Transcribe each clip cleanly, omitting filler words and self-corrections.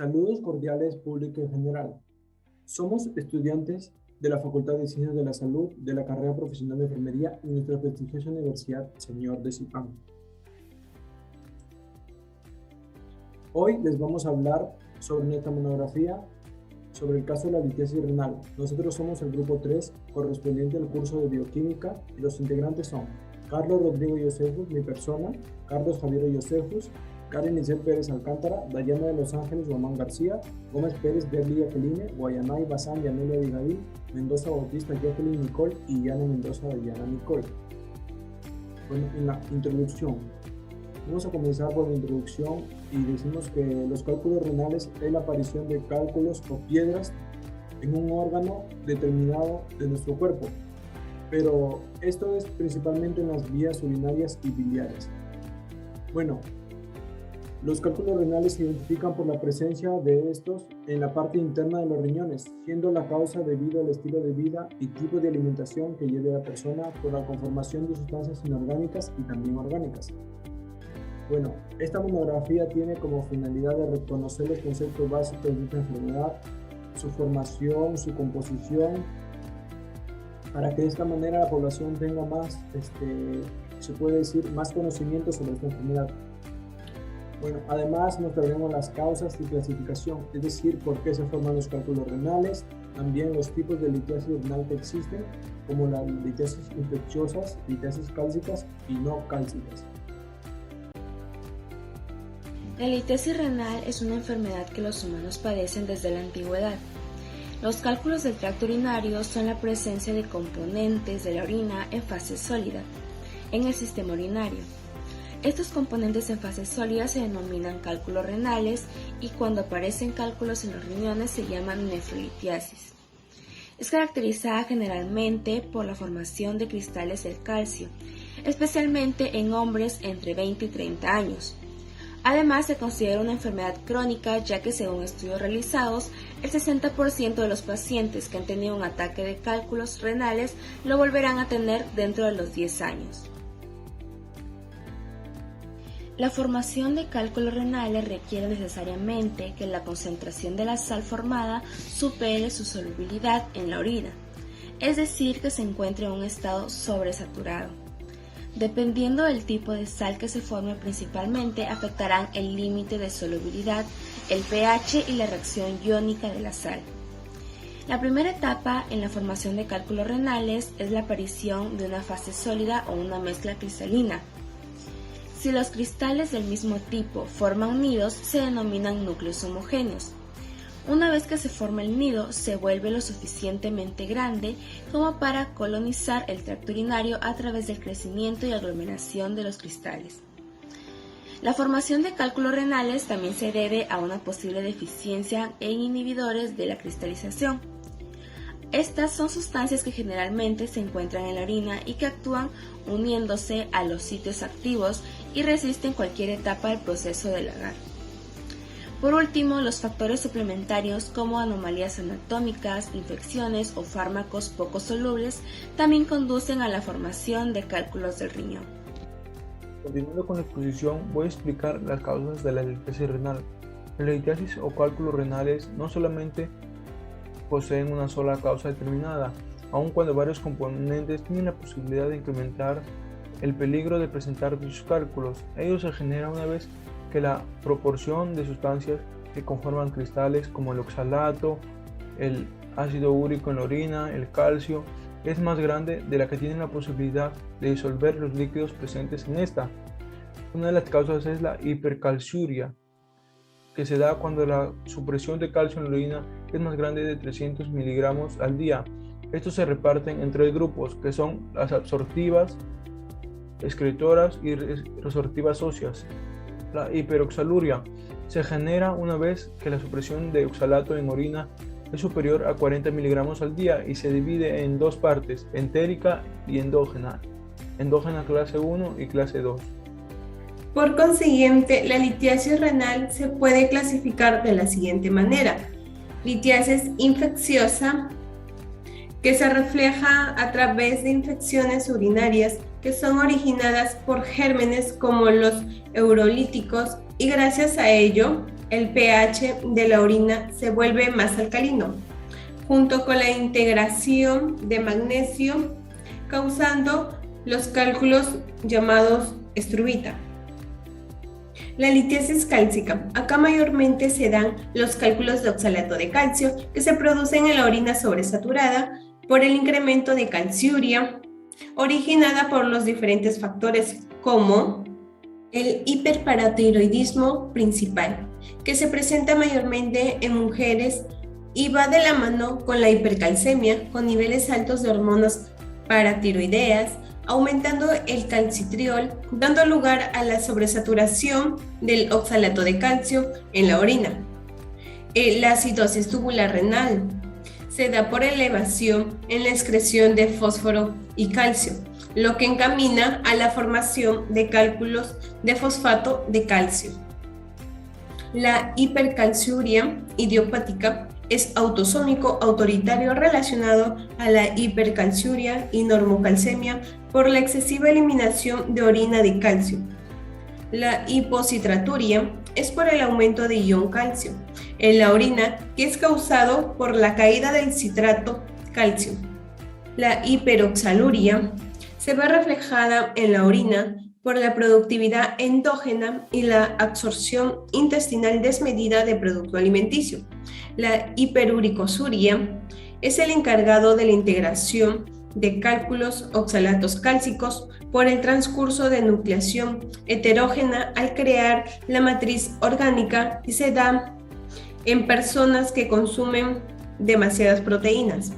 Saludos cordiales público en general. Somos estudiantes de la Facultad de Ciencias de la Salud de la carrera profesional de enfermería en nuestra prestigiosa Universidad Señor de Zipán. Hoy les vamos a hablar sobre nuestra monografía sobre el caso de la litiasis renal. Nosotros somos el grupo 3 correspondiente al curso de bioquímica y los integrantes son Carlos Rodrigo Yosefus, mi persona, Carlos Javier Yosefus, Karen Isel Pérez Alcántara, Dayana de Los Ángeles Román García, Gómez Pérez Berli Jacqueline, Guayanay Bazán Yanelia Abigail, Mendoza Bautista Jacqueline Nicole y Yana Mendoza Dayana Nicole. Bueno, en la introducción, vamos a comenzar por la introducción y decimos que los cálculos renales es la aparición de cálculos o piedras en un órgano determinado de nuestro cuerpo, pero esto es principalmente en las vías urinarias y biliares. Bueno, los cálculos renales se identifican por la presencia de estos en la parte interna de los riñones, siendo la causa debido al estilo de vida y tipo de alimentación que lleve la persona por la conformación de sustancias inorgánicas y también orgánicas. Bueno, esta monografía tiene como finalidad de reconocer los conceptos básicos de esta enfermedad, su formación, su composición, para que de esta manera la población tenga más, se puede decir, más conocimiento sobre esta enfermedad. Bueno, además mostraremos las causas y clasificación, es decir, por qué se forman los cálculos renales, también los tipos de litiasis renal que existen, como las litiasis infecciosas, litiasis cálcicas y no cálcicas. La litiasis renal es una enfermedad que los humanos padecen desde la antigüedad. Los cálculos del tracto urinario son la presencia de componentes de la orina en fase sólida en el sistema urinario. Estos componentes en fase sólida se denominan cálculos renales y cuando aparecen cálculos en los riñones se llaman nefrolitiasis. Es caracterizada generalmente por la formación de cristales del calcio, especialmente en hombres entre 20 y 30 años. Además, se considera una enfermedad crónica ya que según estudios realizados, el 60% de los pacientes que han tenido un ataque de cálculos renales lo volverán a tener dentro de los 10 años. La formación de cálculos renales requiere necesariamente que la concentración de la sal formada supere su solubilidad en la orina, es decir, que se encuentre en un estado sobresaturado. Dependiendo del tipo de sal que se forme principalmente, afectarán el límite de solubilidad, el pH y la reacción iónica de la sal. La primera etapa en la formación de cálculos renales es la aparición de una fase sólida o una mezcla cristalina. Si los cristales del mismo tipo forman nidos, se denominan núcleos homogéneos. Una vez que se forma el nido, se vuelve lo suficientemente grande como para colonizar el tracto urinario a través del crecimiento y aglomeración de los cristales. La formación de cálculos renales también se debe a una posible deficiencia en inhibidores de la cristalización. Estas son sustancias que generalmente se encuentran en la orina y que actúan uniéndose a los sitios activos y resisten cualquier etapa del proceso del agar. Por último, los factores suplementarios como anomalías anatómicas, infecciones o fármacos poco solubles también conducen a la formación de cálculos del riñón. Continuando con la exposición, voy a explicar las causas de la litiasis renal. La litiasis o cálculos renales no solamente poseen una sola causa determinada, aun cuando varios componentes tienen la posibilidad de incrementar el peligro de presentar dichos cálculos. Ellos se generan una vez que la proporción de sustancias que conforman cristales como el oxalato, el ácido úrico en la orina, el calcio, es más grande de la que tienen la posibilidad de disolver los líquidos presentes en esta. Una de las causas es la hipercalciuria, que se da cuando la supresión de calcio en la orina es más grande de 300 miligramos al día. Estos se reparten en tres grupos, que son las absortivas, excretoras y resortivas óseas. La hiperoxaluria se genera una vez que la supresión de oxalato en orina es superior a 40 miligramos al día y se divide en dos partes, entérica y endógena. Endógena clase 1 y clase 2. Por consiguiente, la litiasis renal se puede clasificar de la siguiente manera. Litiasis infecciosa, que se refleja a través de infecciones urinarias que son originadas por gérmenes como los eurolíticos y gracias a ello el pH de la orina se vuelve más alcalino, junto con la integración de magnesio, causando los cálculos llamados estruvita. La litiasis cálcica. Acá mayormente se dan los cálculos de oxalato de calcio que se producen en la orina sobresaturada por el incremento de calciuria originada por los diferentes factores como el hiperparatiroidismo principal, que se presenta mayormente en mujeres y va de la mano con la hipercalcemia, con niveles altos de hormonas paratiroideas, aumentando el calcitriol, dando lugar a la sobresaturación del oxalato de calcio en la orina. La acidosis tubular renal se da por elevación en la excreción de fósforo y calcio, lo que encamina a la formación de cálculos de fosfato de calcio. La hipercalciuria idiopática es autosómico autoritario relacionado a la hipercalciuria y normocalcemia por la excesiva eliminación de orina de calcio. La hipocitraturia es por el aumento de ion calcio en la orina, que es causado por la caída del citrato calcio. La hiperoxaluria se ve reflejada en la orina por la productividad endógena y la absorción intestinal desmedida de producto alimenticio. La hiperuricosuria es el encargado de la integración de cálculos oxalatos cálcicos por el transcurso de nucleación heterógena al crear la matriz orgánica y se da en personas que consumen demasiadas proteínas.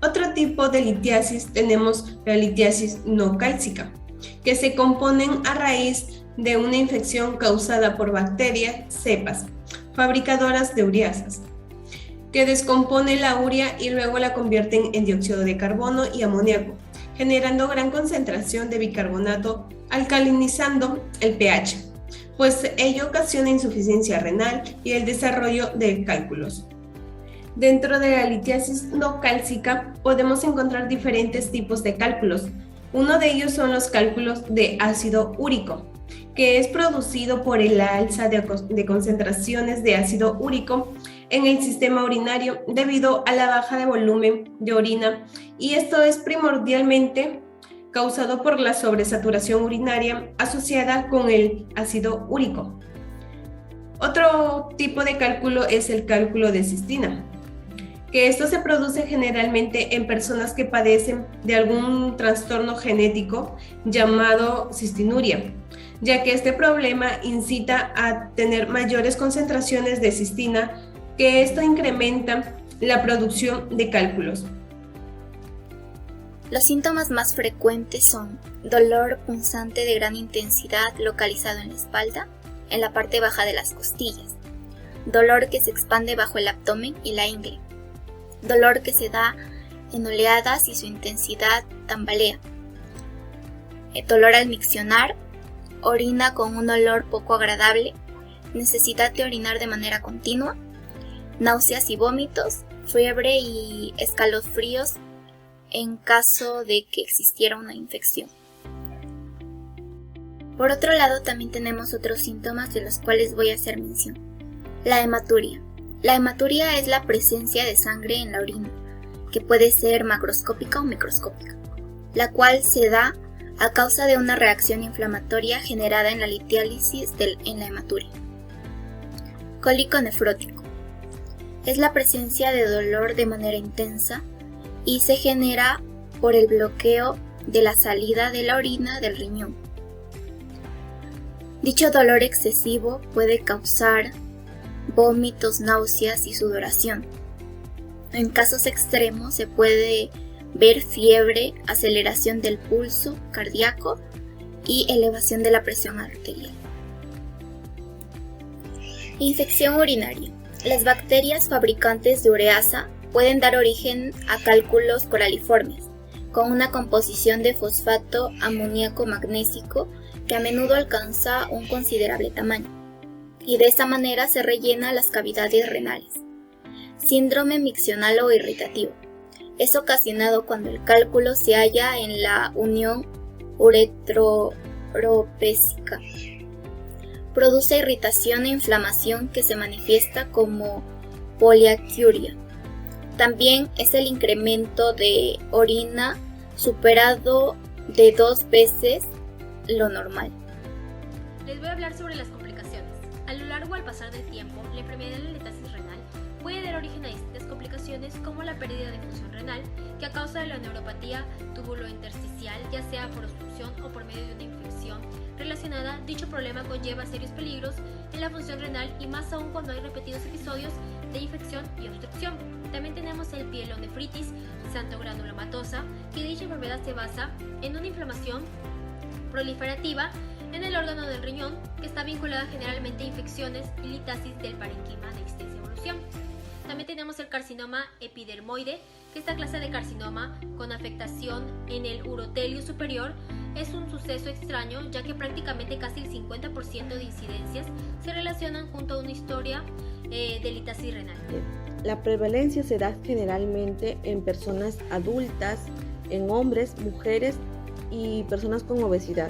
Otro tipo de litiasis tenemos la litiasis no cálcica, que se componen a raíz de una infección causada por bacterias, cepas, fabricadoras de ureasas, que descompone la urea y luego la convierten en dióxido de carbono y amoníaco, generando gran concentración de bicarbonato, alcalinizando el pH, pues ello ocasiona insuficiencia renal y el desarrollo de cálculos. Dentro de la litiasis no cálcica podemos encontrar diferentes tipos de cálculos. Uno de ellos son los cálculos de ácido úrico, que es producido por el alza de concentraciones de ácido úrico en el sistema urinario debido a la baja de volumen de orina, y esto es primordialmente causado por la sobresaturación urinaria asociada con el ácido úrico. Otro tipo de cálculo es el cálculo de cistina, que esto se produce generalmente en personas que padecen de algún trastorno genético llamado cistinuria, ya que este problema incita a tener mayores concentraciones de cistina, que esto incrementa la producción de cálculos. Los síntomas más frecuentes son dolor punzante de gran intensidad localizado en la espalda, en la parte baja de las costillas, dolor que se expande bajo el abdomen y la ingle, dolor que se da en oleadas y su intensidad tambalea, dolor al miccionar, orina con un olor poco agradable, necesidad de orinar de manera continua, náuseas y vómitos, fiebre y escalofríos en caso de que existiera una infección. Por otro lado, también tenemos otros síntomas de los cuales voy a hacer mención. La hematuria. La hematuria es la presencia de sangre en la orina, que puede ser macroscópica o microscópica, la cual se da a causa de una reacción inflamatoria generada en la litíasis en la hematuria. Cólico nefrótico. Es la presencia de dolor de manera intensa y se genera por el bloqueo de la salida de la orina del riñón. Dicho dolor excesivo puede causar vómitos, náuseas y sudoración. En casos extremos se puede ver fiebre, aceleración del pulso cardíaco y elevación de la presión arterial. Infección urinaria. Las bacterias fabricantes de ureasa pueden dar origen a cálculos coraliformes, con una composición de fosfato amoníaco magnésico que a menudo alcanza un considerable tamaño, y de esta manera se rellena las cavidades renales. Síndrome miccional o irritativo. Es ocasionado cuando el cálculo se halla en la unión ureteropésica Produce irritación e inflamación que se manifiesta como poliaciuria. También es el incremento de orina superado de 2 veces lo normal. Les voy a hablar sobre las complicaciones. A lo largo al pasar del tiempo, la enfermedad de la litiasis renal puede dar origen a distintas complicaciones como la pérdida de función renal, que a causa de la neuropatía tubulointersticial, ya sea por obstrucción o por medio de una infección relacionada, dicho problema conlleva serios peligros en la función renal y más aún cuando hay repetidos episodios de infección y obstrucción. También tenemos el pielonefritis xantogranulomatosa, que dicha enfermedad se basa en una inflamación proliferativa en el órgano del riñón, que está vinculada generalmente a infecciones y litasis del parenquima de extensa evolución. También tenemos el carcinoma epidermoide, que esta clase de carcinoma con afectación en el urotelio superior es un suceso extraño, ya que prácticamente casi el 50% de incidencias se relacionan junto a una historia de litiasis renal. La prevalencia se da generalmente en personas adultas, en hombres, mujeres y personas con obesidad.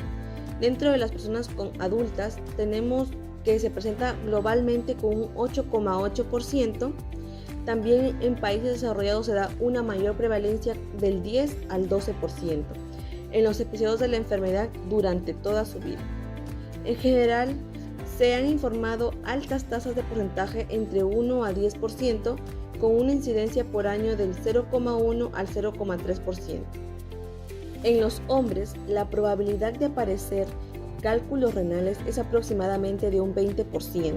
Dentro de las personas adultas tenemos que se presenta globalmente con un 8,8%. También en países desarrollados se da una mayor prevalencia del 10 al 12% en los episodios de la enfermedad durante toda su vida. En general, se han informado altas tasas de porcentaje entre 1 a 10%, con una incidencia por año del 0,1 al 0,3%. En los hombres, la probabilidad de aparecer cálculos renales es aproximadamente de un 20%.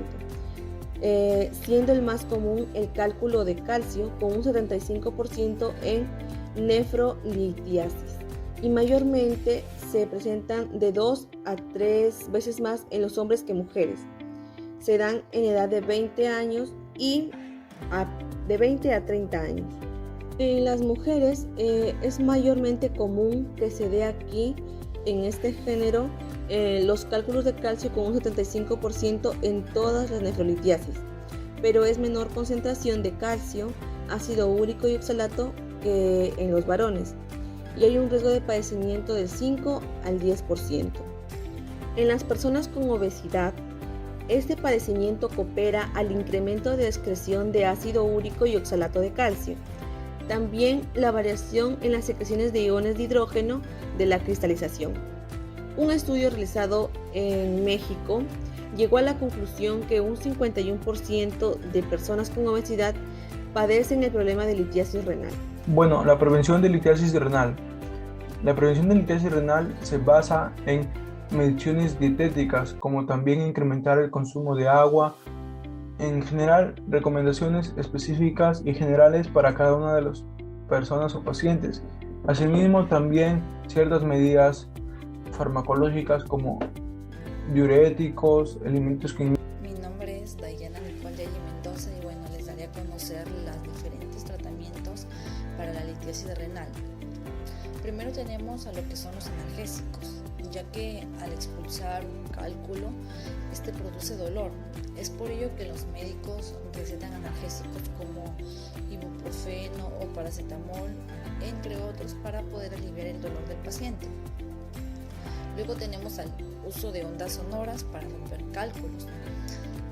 Siendo el más común el cálculo de calcio con un 75% en nefrolitiasis, y mayormente se presentan de 2 a 3 veces más en los hombres que mujeres. Se dan en edad de 20 años y de 20 a 30 años. En las mujeres es mayormente común que se dé aquí en este género los cálculos de calcio con un 75% en todas las nefrolitiasis, pero es menor concentración de calcio, ácido úrico y oxalato que en los varones, y hay un riesgo de padecimiento del 5 al 10%. En las personas con obesidad, este padecimiento coopera al incremento de excreción de ácido úrico y oxalato de calcio. También la variación en las secreciones de iones de hidrógeno de la cristalización. Un estudio realizado en México llegó a la conclusión que un 51% de personas con obesidad padecen el problema de litiasis renal. Bueno, la prevención de litiasis renal. La prevención de litiasis renal se basa en mediciones dietéticas, como también incrementar el consumo de agua. En general, recomendaciones específicas y generales para cada una de las personas o pacientes. Asimismo, también ciertas medidas farmacológicas como diuréticos, alimentos que... Mi nombre es Dayana Nicole de Mendoza y bueno, les daré a conocer los diferentes tratamientos para la litiasis renal. Primero tenemos a lo que son los analgésicos, ya que al expulsar un cálculo, este produce dolor. Es por ello que los médicos recetan analgésicos como ibuprofeno o paracetamol, entre otros, para poder aliviar el dolor del paciente. Luego tenemos al uso de ondas sonoras para romper cálculos.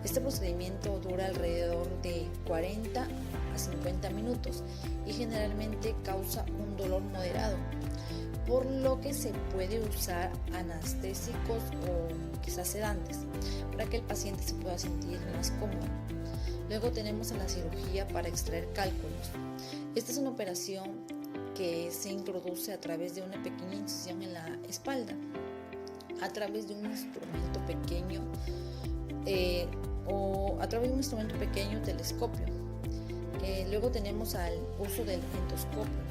Este procedimiento dura alrededor de 40 a 50 minutos y generalmente causa un dolor moderado, por lo que se puede usar anestésicos o quizás sedantes para que el paciente se pueda sentir más cómodo. Luego tenemos a la cirugía para extraer cálculos. Esta es una operación que se introduce a través de una pequeña incisión en la espalda, a través de un instrumento pequeño telescopio. Luego tenemos al uso del endoscopio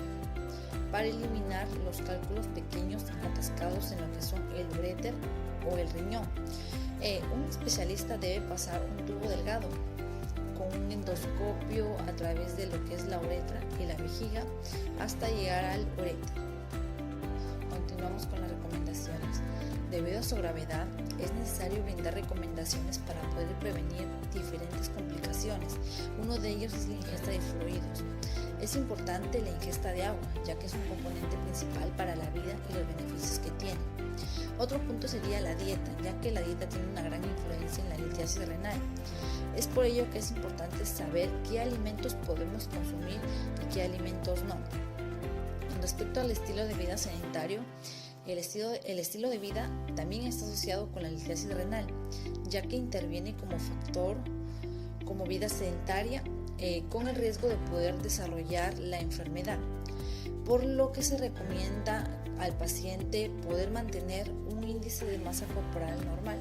para eliminar los cálculos pequeños atascados en lo que son el uréter o el riñón. Un especialista debe pasar un tubo delgado con un endoscopio a través de lo que es la uretra y la vejiga hasta llegar al uréter. Continuamos con las recomendaciones. Debido a su gravedad, es necesario brindar recomendaciones para poder prevenir diferentes complicaciones. Uno de ellos es la ingesta de fluidos. Es importante la ingesta de agua, ya que es un componente principal para la vida y los beneficios que tiene. Otro punto sería la dieta, ya que la dieta tiene una gran influencia en la litiasis renal. Es por ello que es importante saber qué alimentos podemos consumir y qué alimentos no. Con respecto al estilo de vida sedentario, el estilo de vida también está asociado con la litiasis renal, ya que interviene como factor como vida sedentaria con el riesgo de poder desarrollar la enfermedad, por lo que se recomienda al paciente poder mantener un índice de masa corporal normal.